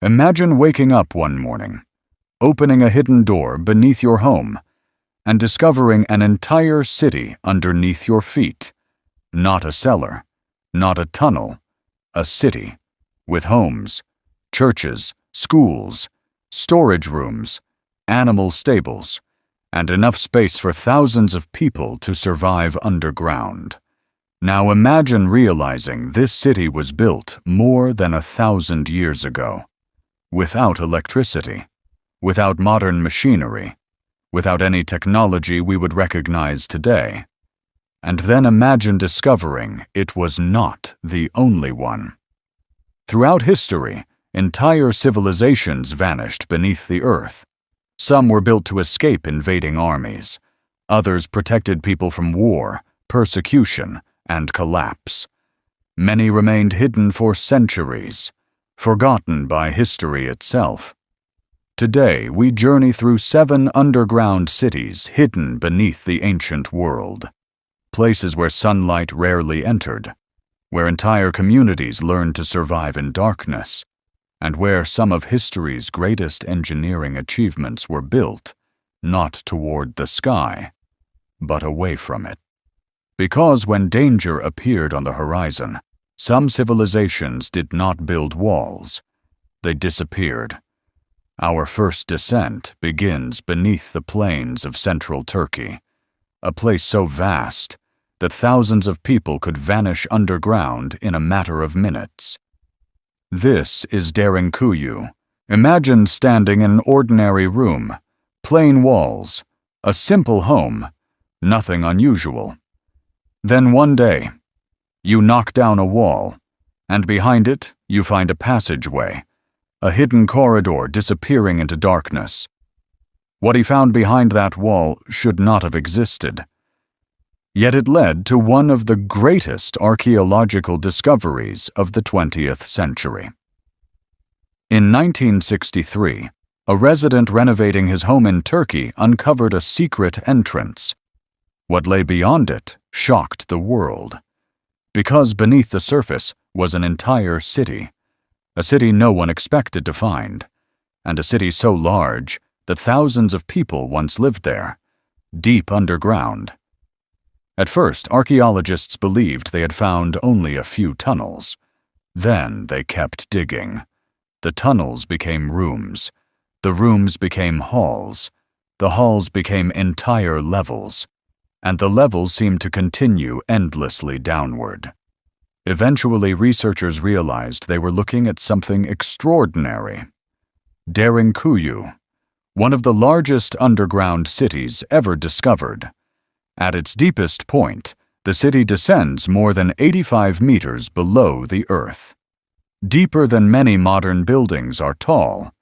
Imagine waking up one morning, opening a hidden door beneath your home, and discovering an entire city underneath your feet. Not a cellar, not a tunnel, a city, with homes, churches, schools, storage rooms, animal stables, and enough space for thousands of people to survive underground. Now imagine realizing this city was built more than 1,000 years ago, without electricity, without modern machinery, without any technology we would recognize today. And then imagine discovering it was not the only one. Throughout history, entire civilizations vanished beneath the earth. Some were built to escape invading armies. Others protected people from war, persecution, and collapse. Many remained hidden for centuries, forgotten by history itself. Today, we journey through 7 underground cities hidden beneath the ancient world. Places where sunlight rarely entered, where entire communities learned to survive in darkness, and where some of history's greatest engineering achievements were built, not toward the sky, but away from it. Because when danger appeared on the horizon, some civilizations did not build walls. They disappeared. Our first descent begins beneath the plains of central Turkey, a place so vast that thousands of people could vanish underground in a matter of minutes. This is Derinkuyu. Imagine standing in an ordinary room, plain walls, a simple home, nothing unusual. Then one day, you knock down a wall, and behind it you find a passageway, a hidden corridor disappearing into darkness. What he found behind that wall should not have existed. Yet it led to one of the greatest archaeological discoveries of the 20th century. In 1963, a resident renovating his home in Turkey uncovered a secret entrance. What lay beyond it shocked the world, because beneath the surface was an entire city, a city no one expected to find, and a city so large that thousands of people once lived there, deep underground. At first, archaeologists believed they had found only a few tunnels. Then they kept digging. The tunnels became rooms. The rooms became halls. The halls became entire levels. And the levels seemed to continue endlessly downward. Eventually, researchers realized they were looking at something extraordinary. Derinkuyu, one of the largest underground cities ever discovered. At its deepest point, the city descends more than 85 meters below the earth. Deeper than many modern buildings are tall,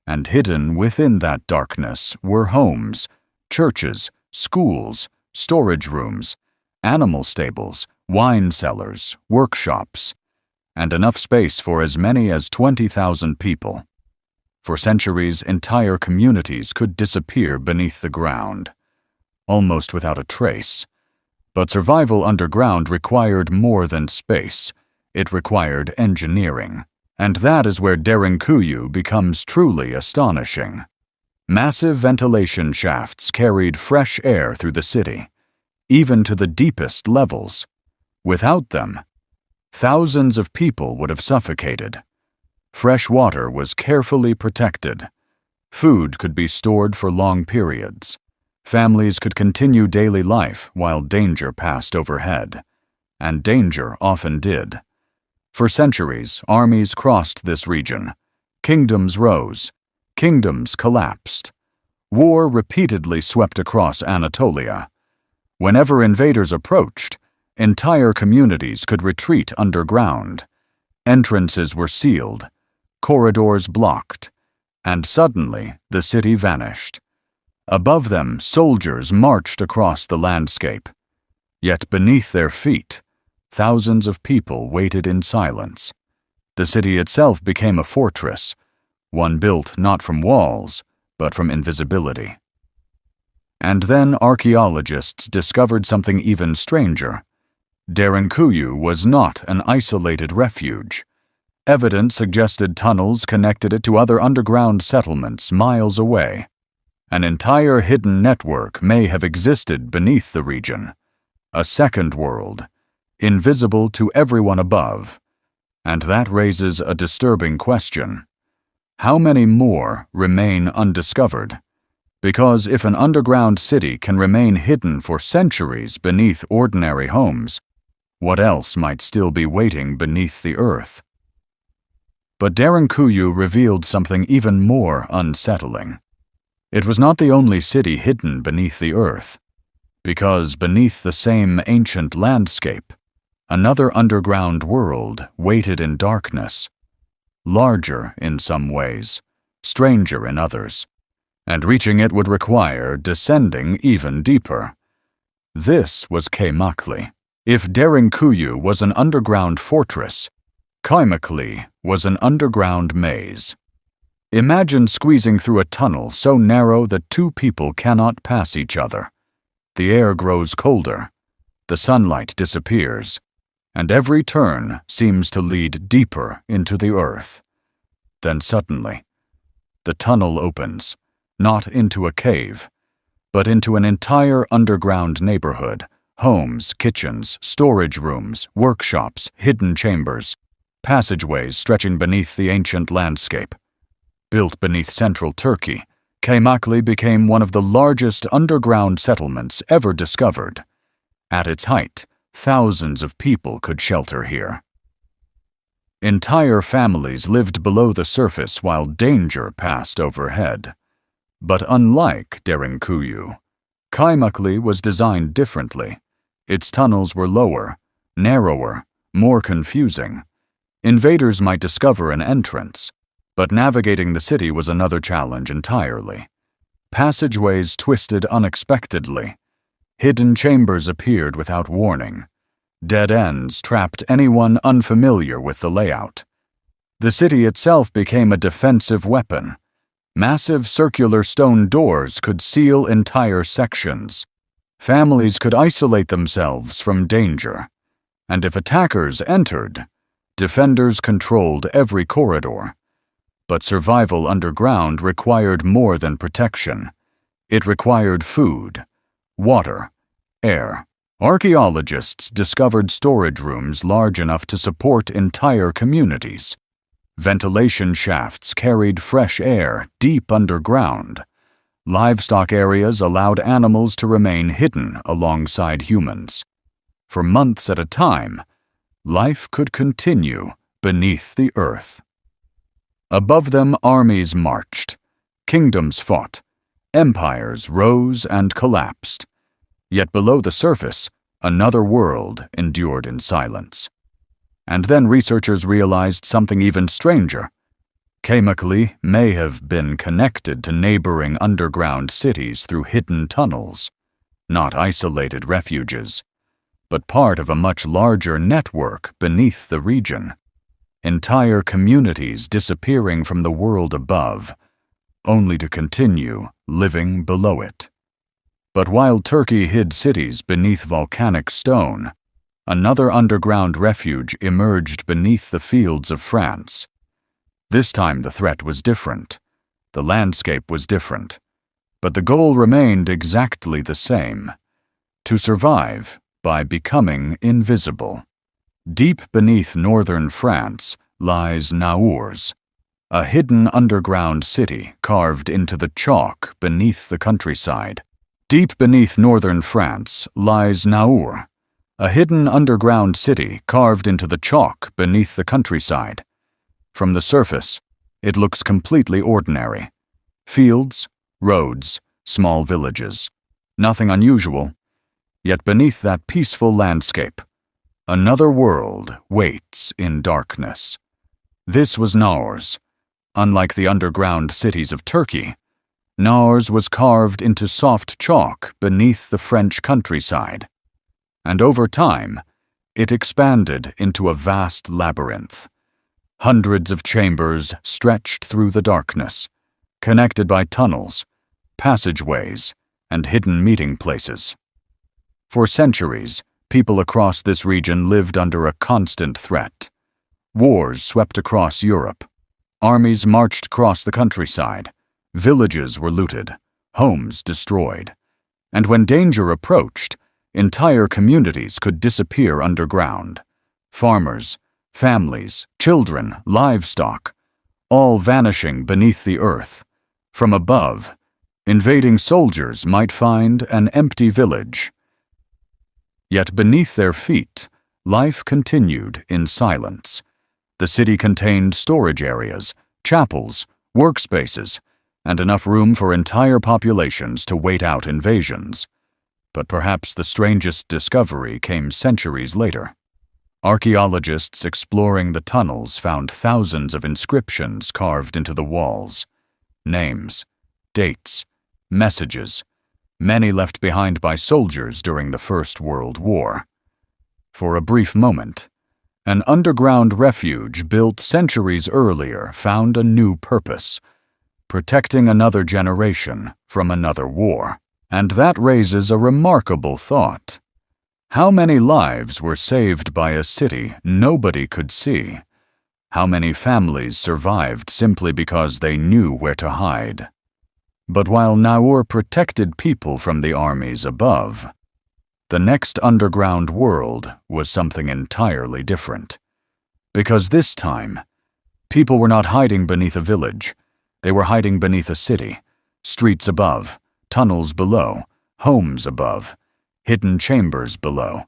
and hidden within that darkness were homes, churches, schools, storage rooms, animal stables, wine cellars, workshops, and enough space for as many as 20,000 people. For centuries, entire communities could disappear beneath the ground, almost without a trace. But survival underground required more than space. It required engineering. And that is where Derinkuyu becomes truly astonishing. Massive ventilation shafts carried fresh air through the city, even to the deepest levels. Without them, thousands of people would have suffocated. Fresh water was carefully protected. Food could be stored for long periods. Families could continue daily life while danger passed overhead. And danger often did. For centuries, armies crossed this region. Kingdoms rose. Kingdoms collapsed. War repeatedly swept across Anatolia. Whenever invaders approached, entire communities could retreat underground. Entrances were sealed, corridors blocked, and suddenly the city vanished. Above them, soldiers marched across the landscape. Yet beneath their feet, thousands of people waited in silence. The city itself became a fortress, one built not from walls, but from invisibility. And then archaeologists discovered something even stranger. Derinkuyu was not an isolated refuge. Evidence suggested tunnels connected it to other underground settlements miles away. An entire hidden network may have existed beneath the region, a second world, invisible to everyone above. And that raises a disturbing question. How many more remain undiscovered? Because if an underground city can remain hidden for centuries beneath ordinary homes, what else might still be waiting beneath the earth? But Derinkuyu revealed something even more unsettling. It was not the only city hidden beneath the earth, because beneath the same ancient landscape, another underground world waited in darkness, larger in some ways, stranger in others, and reaching it would require descending even deeper. This was Keimakli. If Derinkuyu was an underground fortress, Keimakli was an underground maze. Imagine squeezing through a tunnel so narrow that two people cannot pass each other. The air grows colder, the sunlight disappears, and every turn seems to lead deeper into the earth. Then suddenly, the tunnel opens, not into a cave, but into an entire underground neighborhood, homes, kitchens, storage rooms, workshops, hidden chambers, passageways stretching beneath the ancient landscape. Built beneath central Turkey, Keimakli became one of the largest underground settlements ever discovered. At its height, thousands of people could shelter here. Entire families lived below the surface while danger passed overhead. But unlike Derinkuyu, Keimakli was designed differently. Its tunnels were lower, narrower, more confusing. Invaders might discover an entrance, but navigating the city was another challenge entirely. Passageways twisted unexpectedly. Hidden chambers appeared without warning. Dead ends trapped anyone unfamiliar with the layout. The city itself became a defensive weapon. Massive circular stone doors could seal entire sections. Families could isolate themselves from danger. And if attackers entered, defenders controlled every corridor. But survival underground required more than protection. It required food, water, air. Archaeologists discovered storage rooms large enough to support entire communities. Ventilation shafts carried fresh air deep underground. Livestock areas allowed animals to remain hidden alongside humans. For months at a time, life could continue beneath the earth. Above them, armies marched, kingdoms fought, empires rose and collapsed. Yet below the surface, another world endured in silence. And then researchers realized something even stranger. Keimakli may have been connected to neighboring underground cities through hidden tunnels, not isolated refuges, but part of a much larger network beneath the region. Entire communities disappearing from the world above, only to continue living below it. But while Turkey hid cities beneath volcanic stone, another underground refuge emerged beneath the fields of France. This time the threat was different. The landscape was different. But the goal remained exactly the same: to survive by becoming invisible. Deep beneath northern France lies Naours, a hidden underground city carved into the chalk beneath the countryside. Deep beneath northern France lies Naours, a hidden underground city carved into the chalk beneath the countryside. From the surface, it looks completely ordinary. Fields, roads, small villages. Nothing unusual. Yet beneath that peaceful landscape, another world waits in darkness. This was Naours. Unlike the underground cities of Turkey, Naours was carved into soft chalk beneath the French countryside. And over time, it expanded into a vast labyrinth. Hundreds of chambers stretched through the darkness, connected by tunnels, passageways, and hidden meeting places. For centuries, people across this region lived under a constant threat. Wars swept across Europe. Armies marched across the countryside. Villages were looted, homes destroyed. And when danger approached, entire communities could disappear underground. Farmers, families, children, livestock, all vanishing beneath the earth. From above, invading soldiers might find an empty village. Yet beneath their feet, life continued in silence. The city contained storage areas, chapels, workspaces, and enough room for entire populations to wait out invasions. But perhaps the strangest discovery came centuries later. Archaeologists exploring the tunnels found thousands of inscriptions carved into the walls. Names, dates, messages, many left behind by soldiers during the First World War. For a brief moment, an underground refuge built centuries earlier found a new purpose: protecting another generation from another war. And that raises a remarkable thought. How many lives were saved by a city nobody could see? How many families survived simply because they knew where to hide? But while Naur protected people from the armies above, the next underground world was something entirely different. Because this time, people were not hiding beneath a village. They were hiding beneath a city, streets above, tunnels below, homes above, hidden chambers below.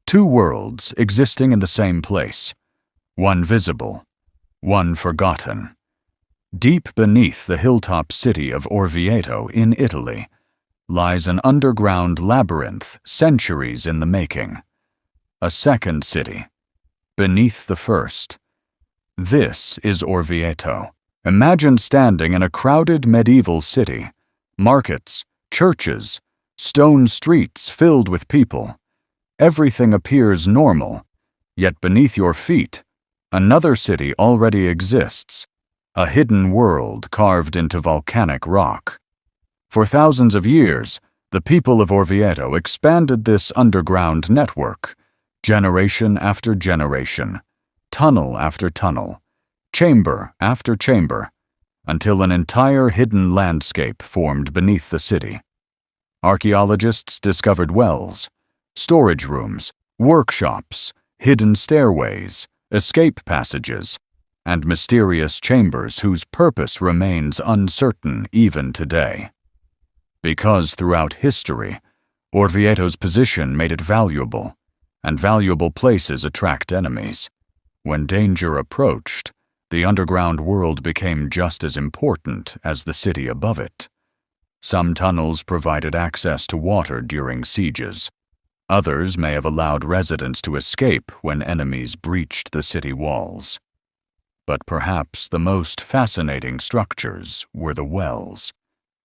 Two worlds existing in the same place, one visible, one forgotten. Deep beneath the hilltop city of Orvieto in Italy lies an underground labyrinth centuries in the making. A second city, beneath the first. This is Orvieto. Imagine standing in a crowded medieval city, markets, churches, stone streets filled with people. Everything appears normal, yet beneath your feet, another city already exists, a hidden world carved into volcanic rock. For thousands of years, the people of Orvieto expanded this underground network, generation after generation, tunnel after tunnel, chamber after chamber, until an entire hidden landscape formed beneath the city. Archaeologists discovered wells, storage rooms, workshops, hidden stairways, escape passages, and mysterious chambers whose purpose remains uncertain even today. Because throughout history, Orvieto's position made it valuable, and valuable places attract enemies. When danger approached, the underground world became just as important as the city above it. Some tunnels provided access to water during sieges. Others may have allowed residents to escape when enemies breached the city walls. But perhaps the most fascinating structures were the wells.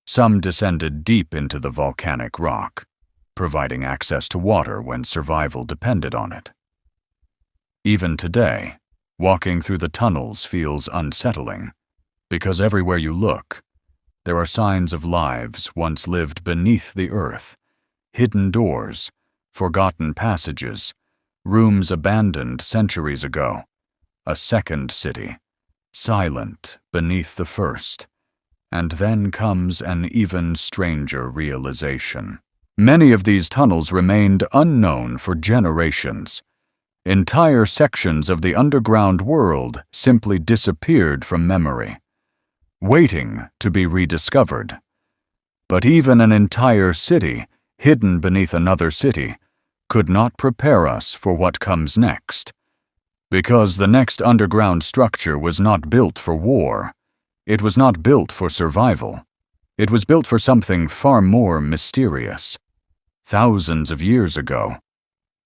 Some descended deep into the volcanic rock, providing access to water when survival depended on it. Even today, walking through the tunnels feels unsettling, because everywhere you look, there are signs of lives once lived beneath the earth, hidden doors, forgotten passages, rooms abandoned centuries ago, a second city, silent beneath the first. And then comes an even stranger realization. Many of these tunnels remained unknown for generations. Entire sections of the underground world simply disappeared from memory, waiting to be rediscovered. But even an entire city, hidden beneath another city, could not prepare us for what comes next. Because the next underground structure was not built for war. It was not built for survival. It was built for something far more mysterious. Thousands of years ago,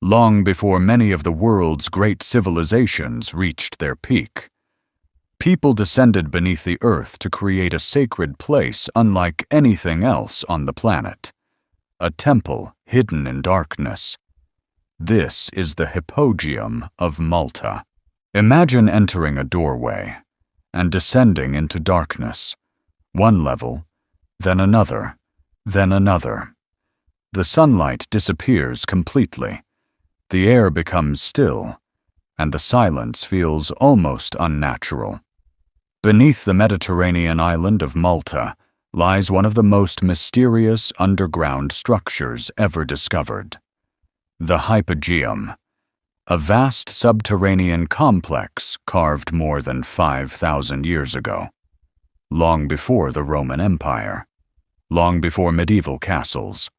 long before many of the world's great civilizations reached their peak, people descended beneath the earth to create a sacred place unlike anything else on the planet. A temple hidden in darkness. This is the Hypogeum of Malta. Imagine entering a doorway and descending into darkness. One level, then another, then another. The sunlight disappears completely. The air becomes still, and the silence feels almost unnatural. Beneath the Mediterranean island of Malta lies one of the most mysterious underground structures ever discovered. The Hypogeum, a vast subterranean complex carved more than 5,000 years ago, long before the Roman Empire, long before medieval castles,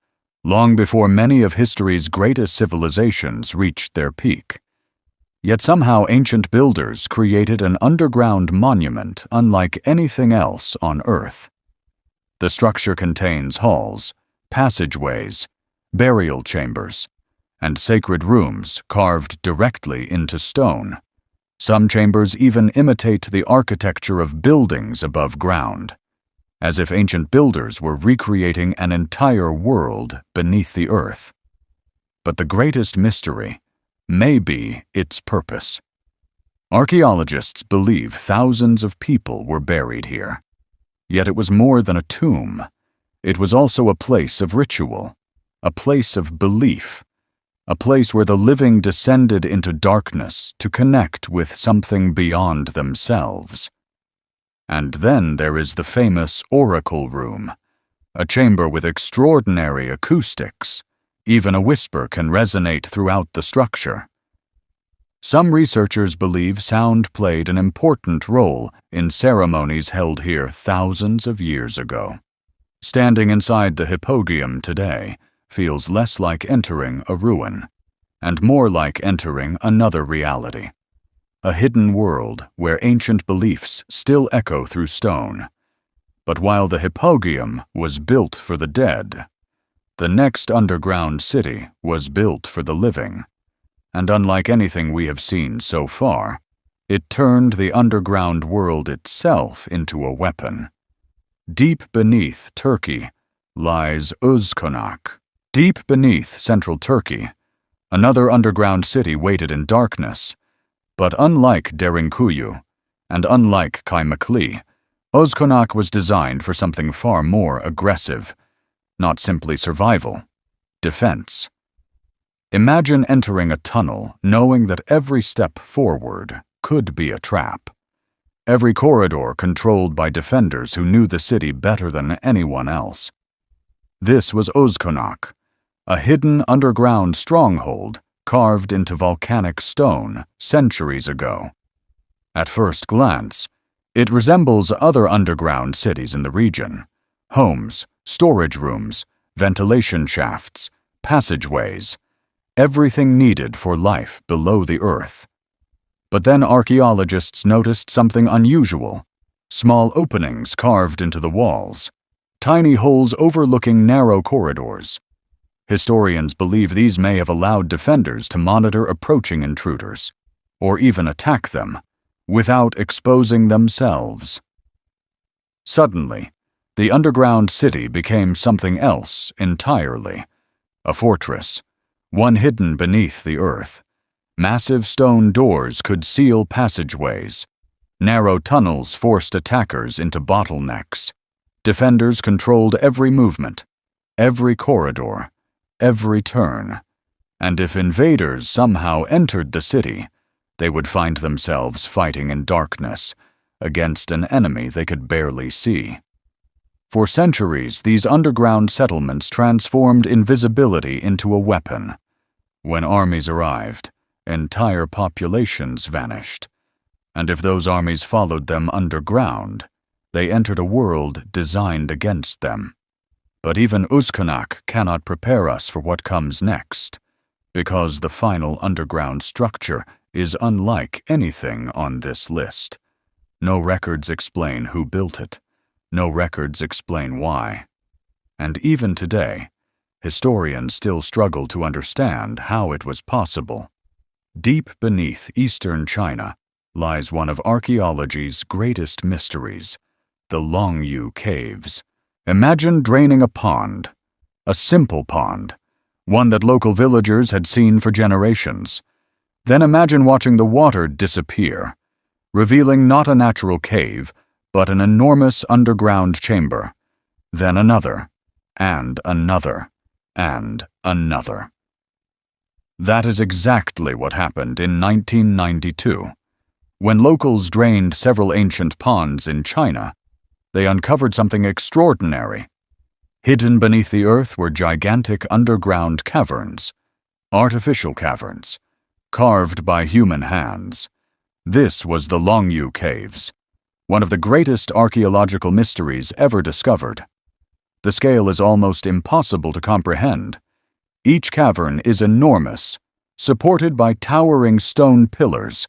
long before many of history's greatest civilizations reached their peak. Yet somehow ancient builders created an underground monument unlike anything else on Earth. The structure contains halls, passageways, burial chambers, and sacred rooms carved directly into stone. Some chambers even imitate the architecture of buildings above ground, as if ancient builders were recreating an entire world beneath the earth. But the greatest mystery may be its purpose. Archaeologists believe thousands of people were buried here. Yet it was more than a tomb. It was also a place of ritual, a place of belief, a place where the living descended into darkness to connect with something beyond themselves. And then there is the famous Oracle Room, a chamber with extraordinary acoustics. Even a whisper can resonate throughout the structure. Some researchers believe sound played an important role in ceremonies held here thousands of years ago. Standing inside the Hypogeum today feels less like entering a ruin, and more like entering another reality, a hidden world where ancient beliefs still echo through stone. But while the Hypogeum was built for the dead, the next underground city was built for the living, and unlike anything we have seen so far, it turned the underground world itself into a weapon. Deep beneath Turkey lies Uzkonak. Deep beneath central Turkey, another underground city waited in darkness. But unlike Derinkuyu, and unlike Kaymakli, Uzkonak was designed for something far more aggressive. Not simply survival, defense. Imagine entering a tunnel knowing that every step forward could be a trap. Every corridor controlled by defenders who knew the city better than anyone else. This was Uzkonak, a hidden underground stronghold carved into volcanic stone centuries ago. At first glance, it resembles other underground cities in the region. Homes, storage rooms, ventilation shafts, passageways, everything needed for life below the earth. But then archaeologists noticed something unusual: small openings carved into the walls, tiny holes overlooking narrow corridors. Historians believe these may have allowed defenders to monitor approaching intruders, or even attack them, without exposing themselves. Suddenly, the underground city became something else entirely. A fortress, one hidden beneath the earth. Massive stone doors could seal passageways. Narrow tunnels forced attackers into bottlenecks. Defenders controlled every movement, every corridor, every turn. And if invaders somehow entered the city, they would find themselves fighting in darkness against an enemy they could barely see. For centuries, these underground settlements transformed invisibility into a weapon. When armies arrived, entire populations vanished. And if those armies followed them underground, they entered a world designed against them. But even Uzkonak cannot prepare us for what comes next, because the final underground structure is unlike anything on this list. No records explain who built it. No records explain why. And even today, historians still struggle to understand how it was possible. Deep beneath eastern China lies one of archaeology's greatest mysteries, the Longyou Caves. Imagine draining a pond, a simple pond, one that local villagers had seen for generations. Then imagine watching the water disappear, revealing not a natural cave, but an enormous underground chamber. Then another, and another, and another. That is exactly what happened in 1992. When locals drained several ancient ponds in China, they uncovered something extraordinary. Hidden beneath the earth were gigantic underground caverns, artificial caverns, carved by human hands. This was the Longyou Caves, one of the greatest archaeological mysteries ever discovered. The scale is almost impossible to comprehend. Each cavern is enormous, supported by towering stone pillars,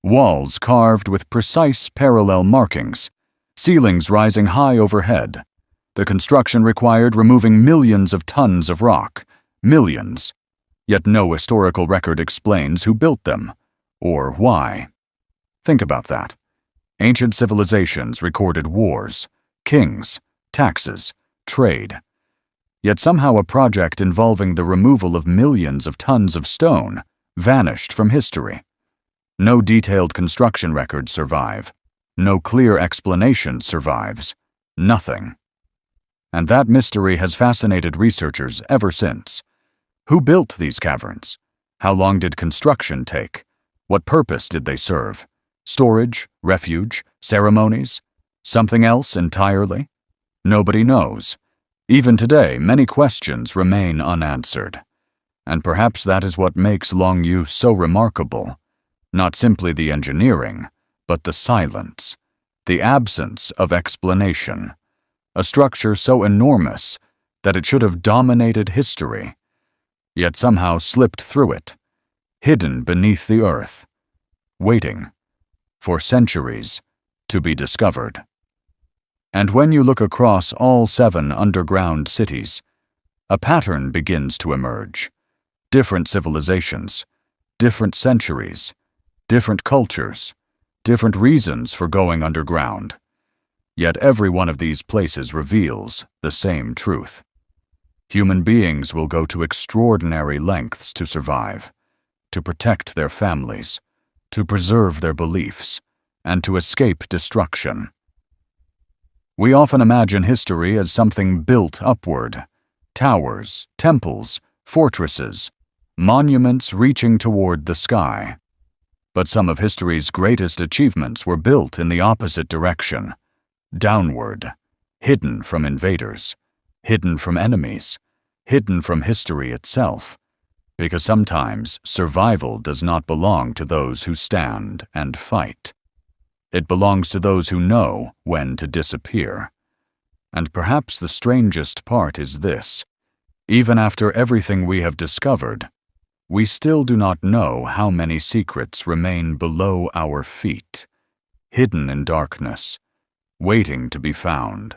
walls carved with precise parallel markings, ceilings rising high overhead. The construction required removing millions of tons of rock, millions. Yet no historical record explains who built them, or why. Think about that. Ancient civilizations recorded wars, kings, taxes, trade. Yet somehow a project involving the removal of millions of tons of stone vanished from history. No detailed construction records survive. No clear explanation survives. Nothing. And that mystery has fascinated researchers ever since. Who built these caverns? How long did construction take? What purpose did they serve? Storage, refuge, ceremonies? Something else entirely? Nobody knows. Even today, many questions remain unanswered. And perhaps that is what makes Longyou so remarkable. Not simply the engineering, but the silence, the absence of explanation. A structure so enormous that it should have dominated history, yet somehow slipped through it, hidden beneath the earth, waiting for centuries to be discovered. And when you look across all 7 underground cities, a pattern begins to emerge. Different civilizations, different centuries, different cultures, different reasons for going underground. Yet every one of these places reveals the same truth. Human beings will go to extraordinary lengths to survive, to protect their families, to preserve their beliefs, and to escape destruction. We often imagine history as something built upward: towers, temples, fortresses, monuments reaching toward the sky. But some of history's greatest achievements were built in the opposite direction, downward, hidden from invaders, hidden from enemies, hidden from history itself. Because sometimes survival does not belong to those who stand and fight. It belongs to those who know when to disappear. And perhaps the strangest part is this: even after everything we have discovered, we still do not know how many secrets remain below our feet, hidden in darkness, waiting to be found.